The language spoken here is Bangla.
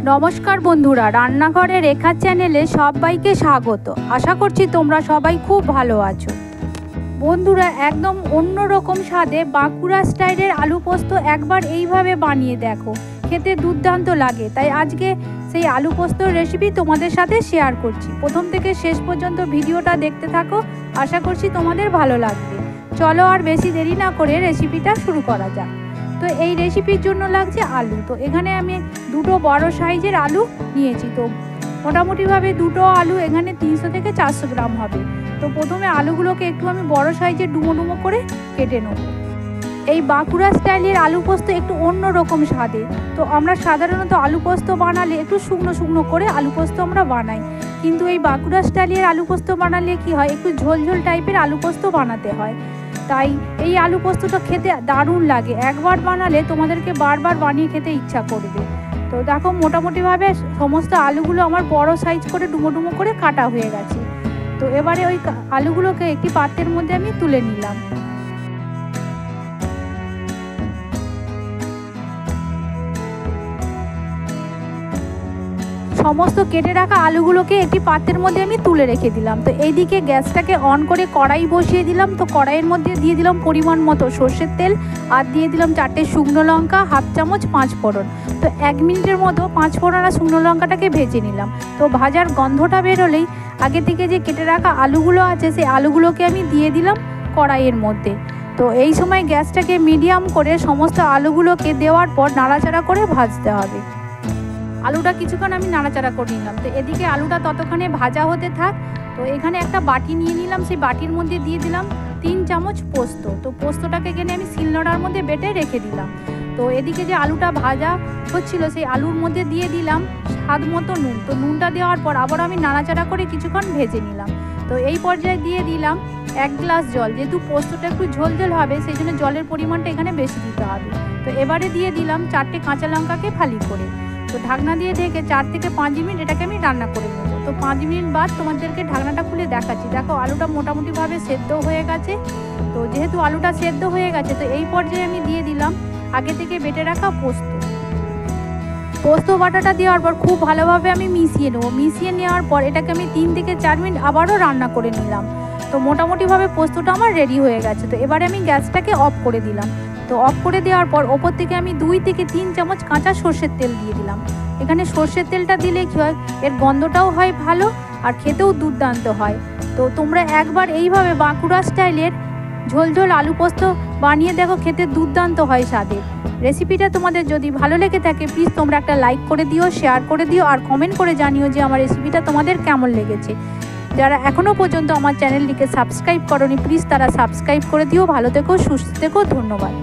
নমস্কার বন্ধুরা, রান্নাঘরে রেখা চ্যানেলে সবাইকে স্বাগত। আশা করছি তোমরা সবাই খুব ভালো আছো। বন্ধুরা, একদম অন্যরকম স্বাদে বাঁকুড়া স্টাইলের আলু পোস্ত একবার এইভাবে বানিয়ে দেখো, খেতে দুর্দান্ত লাগে। তাই আজকে সেই আলু পোস্তর রেসিপি তোমাদের সাথে শেয়ার করছি। প্রথম থেকে শেষ পর্যন্ত ভিডিওটা দেখতে থাকো, আশা করছি তোমাদের ভালো লাগবে। চলো আর বেশি দেরি না করে রেসিপিটা শুরু করা যাক। তো এই রেসিপির জন্য লাগছে আলু। তো এখানে আমি দুটো বড় সাইজের আলু নিয়েছি। তো মোটামুটিভাবে দুটো আলু এখানে 300 থেকে 400 গ্রাম হবে। তো প্রথমে আলুগুলোকে একটু আমি বড় সাইজের ডুমো ডুমো করে কেটে নেব। এই বাঁকুড়া স্টাইলের আলু পোস্ত একটু অন্য রকম স্বাদে। তো আমরা সাধারণত আলু পোস্ত বানালে একটু শুকনো শুকনো করে আলু পোস্ত আমরা বানাই, কিন্তু এই বাঁকুড়া স্টাইলের আলু পোস্ত বানালে কি হয়, একটু ঝোলঝোল টাইপের আলু পোস্ত বানাতে হয়। তাই এই আলু পোস্তটা খেতে দারুণ লাগে। একবার বানালে তোমাদেরকে বারবার বানিয়ে খেতে ইচ্ছা করবে। তো দেখো, মোটামুটিভাবে সমস্ত আলুগুলো আমার বড় সাইজ করে ডুমো ডুমো করে কাটা হয়ে গেছে। তো এবারে ওই আলুগুলোকে একটি পাত্রের মধ্যে আমি তুলে নিলাম। সমস্ত কেটে রাখা আলুগুলোকে একটি পাত্রের মধ্যে আমি তুলে রেখে দিলাম। তো এইদিকে গ্যাসটাকে অন করে কড়াই বসিয়ে দিলাম। তো কড়াইয়ের মধ্যে দিয়ে দিলাম পরিমাণ মতো সর্ষের তেল, আর দিয়ে দিলাম 4টে শুকনো লঙ্কা, হাফ চামচ 5 ফোড়ন। তো 1 মিনিটের মতো 5 ফোড়ন আর শুকনো লঙ্কাটাকে ভেজে নিলাম। তো ভাজার গন্ধটা বেরোলেই আগে থেকে যে কেটে রাখা আলুগুলো আছে, সেই আলুগুলোকে আমি দিয়ে দিলাম কড়াইয়ের মধ্যে। তো এই সময় গ্যাসটাকে মিডিয়াম করে সমস্ত আলুগুলোকে দেওয়ার পর নাড়াচাড়া করে ভাজতে হবে। আলুটা কিছুক্ষণ আমি নাড়াচাড়া করে নিলাম। তো এদিকে আলুটা ততক্ষণে ভাজা হতে থাক। তো এখানে একটা বাটি নিয়ে নিলাম, সেই বাটির মধ্যে দিয়ে দিলাম 3 চামচ পোস্ত। তো পোস্তটাকে এখানে আমি শিলনোড়ার মধ্যে বেটে রেখে দিলাম। তো এদিকে যে আলুটা ভাজা হচ্ছিল, সেই আলুর মধ্যে দিয়ে দিলাম স্বাদ মতো নুন। তো নুনটা দেওয়ার পর আবার আমি নাড়াচাড়া করে কিছুক্ষণ ভেজে নিলাম। তো এই পর্যায়ে দিয়ে দিলাম 1 গ্লাস জল। যেহেতু পোস্তটা একটু ঝোল ঝোল হবে, সেই জন্য জলের পরিমাণটা এখানে বেশি দিতে হবে। তো এবারে দিয়ে দিলাম 4টে কাঁচা লঙ্কাকে ফালি করে। তো ঢাকনা দিয়ে ঢেকে 4 থেকে 5 মিনিট এটাকে আমি রান্না করে নেবো। তো 5 মিনিট বাদ তোমাদেরকে ঢাকনাটা খুলে দেখাচ্ছি। দেখো, আলুটা মোটামুটিভাবে সেদ্ধ হয়ে গেছে। তো যেহেতু আলুটা সেদ্ধ হয়ে গেছে, তো এই পর্যায়ে আমি দিয়ে দিলাম আগে থেকে বেটে রাখা পোস্ত বাটাটা দেওয়ার পর খুব ভালোভাবে আমি মিশিয়ে নেবো। মিশিয়ে নেওয়ার পর এটাকে আমি 3 থেকে 4 মিনিট আবারও রান্না করে নিলাম। তো মোটামুটিভাবে পোস্তটা আমার রেডি হয়ে গেছে। তো এবারে আমি গ্যাসটাকে অফ করে দিলাম। তো অফ করে দেওয়ার পর ওপর থেকে আমি 2 থেকে 3 চামচ কাঁচা সর্ষের তেল দিয়ে দিলাম। এখানে সর্ষের তেলটা দিলে কী হয়, এর গন্ধটাও হয় ভালো আর খেতেও দুর্দান্ত হয়। তো তোমরা একবার এইভাবে বাঁকুড়া স্টাইলের ঝোলঝোল আলু পোস্ত বানিয়ে দেখো, খেতে দুর্দান্ত হয় স্বাদের। রেসিপিটা তোমাদের যদি ভালো লেগে থাকে, প্লিজ তোমরা একটা লাইক করে দিও, শেয়ার করে দিও, আর কমেন্ট করে জানিও যে আমার রেসিপিটা তোমাদের কেমন লেগেছে। যারা এখনও পর্যন্ত আমার চ্যানেলটিকে সাবস্ক্রাইব করোনি, প্লিজ তারা সাবস্ক্রাইব করে দিও। ভালো থেকো, সুস্থ থেকো, ধন্যবাদ।